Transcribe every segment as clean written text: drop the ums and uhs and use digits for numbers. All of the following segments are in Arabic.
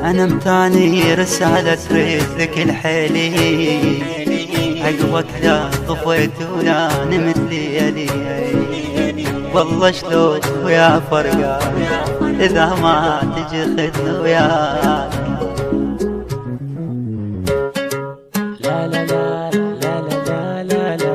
أنا متاني رسالة تريد لك الحيلي، عقبك لا طفيت ولا نمت ليالي. والله شلون ويا فرقان إذا ما تجي خدنا وياك. لا لا لا لا لا لا لا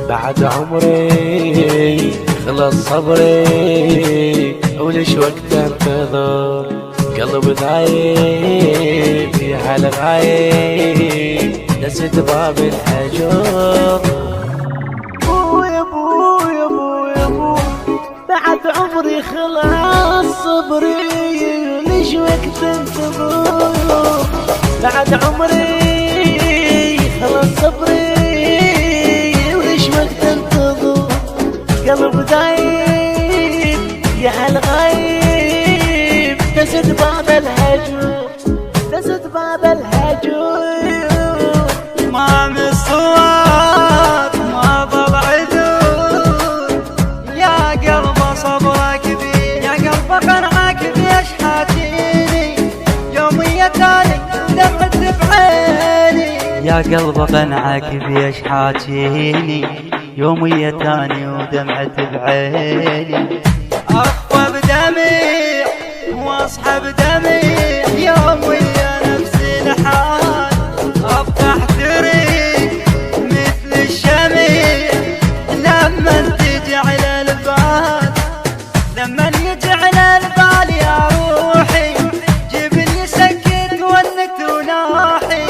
بعد عمري خلص صبري وليش وقت انتظر قلب ضايق في حال غايب دست باب الحجر. يا ابو يا ابو يا ابو بعد عمري خلص صبري وليش وقت انتظر. بعد عمري خلص صبري قلب دايب يا هالغايب دست باب الهجر دست باب الهجر. ما من الصواب ما ضل عذور يا قلب صبرك بي، يا قلب قنعك بيش حاتيني يومية تالي دمعت بعيني. يا قلب قنعك بيش حاتيني يومية تاني ودمعت بعيني. أخوى بدمع واصحى بدمع يومية نفس الحال. أفتح طريق مثل الشمع لما تجي على البال، لما يجي على البال يا روحي جبل يسكت ونت وناحي.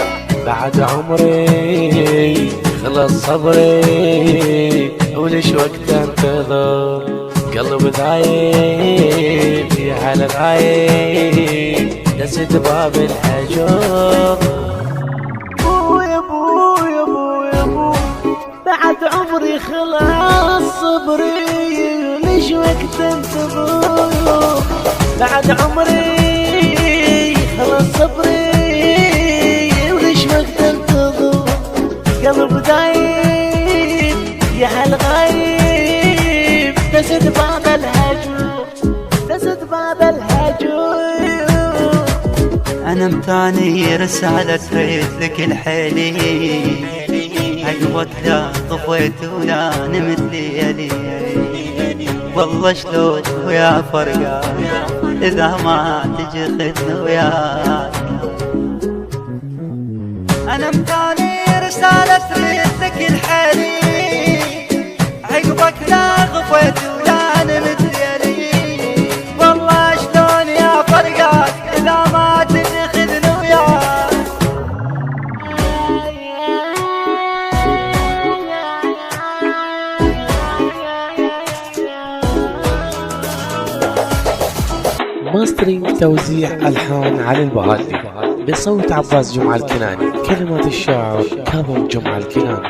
بعد عمري خلص صبري وليش وقت انتظر قلب ضايق في حال غايب دست باب الحجر. يا ابو يا ابو يا ابو بعد عمري خلص صبري وليش وقت انتظر. بعد عمري خلص صبري وليش وقت انتظر قلب دايب يا هالغايب دست باب الهجر دست باب الهجر. أنا متاني رسالة تريد لك الحيلي، عقبك لا طفيت ولا نمت ليالي. والله شلون ويا فرقان إذا ما تجي خدنا وياك. أنا متاني رسالة تريد لك الحيلي، عقبك لا غفيت ولا نمت ليالي. والله شلون يا فرقان إذا ما تجي خدنا وياك. ماسترينج توزيع ألحان علي البغالي بصوت عباس جمعة الكناني، كلمات الشاعر كاظم جمعة الكناني.